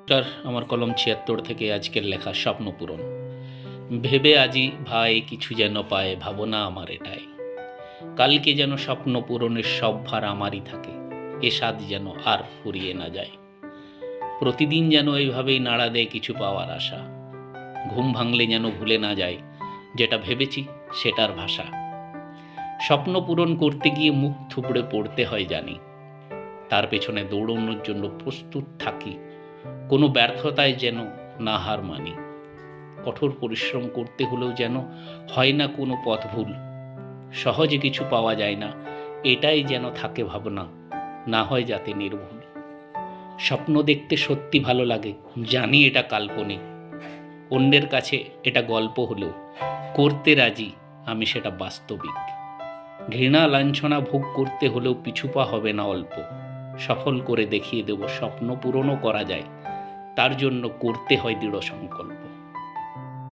নমস্কার। আমার কলম ৭৬ থেকে আজকের লেখা স্বপ্ন পূরণ। ভেবে আজি ভাই কিছু যেন পায়, ভাবনা আমার এটাই। কালকে যেন স্বপ্ন পূরণের সব ভার আমারই থাকে, এ স্বাদ যেন আর ফুরিয়ে না যায়। প্রতিদিন যেন এইভাবেই নাড়া দেয় কিছু পাওয়ার আশা। ঘুম ভাঙলে যেন ভুলে না যায় যেটা ভেবেছি সেটার ভাষা। স্বপ্ন পূরণ করতে গিয়ে মুখ থুবড়ে পড়তে হয় জানি, তার পেছনে দৌড়ানোর জন্য প্রস্তুত থাকি। কোনো ব্যর্থতায় যেন না হার মানি। কঠোর পরিশ্রম করতে হলেও যেন হয় না কোনো পথ ভুল। সহজে কিছু পাওয়া যায় না, এটাই যেন থাকে ভাবনা, না হয় যাতে নির্ভুল। স্বপ্ন দেখতে সত্যি ভালো লাগে, জানি এটা কাল্পনিক। অন্যের কাছে এটা গল্প হলেও করতে রাজি আমি সেটা বাস্তবিক। ঘৃণা লাঞ্ছনা ভোগ করতে হলেও পিছুপা হবে না অল্প। সফল করে দেখিয়ে দেব স্বপ্ন পূরণও করা যায়, তার জন্য করতে হয় দৃঢ় সংকল্প।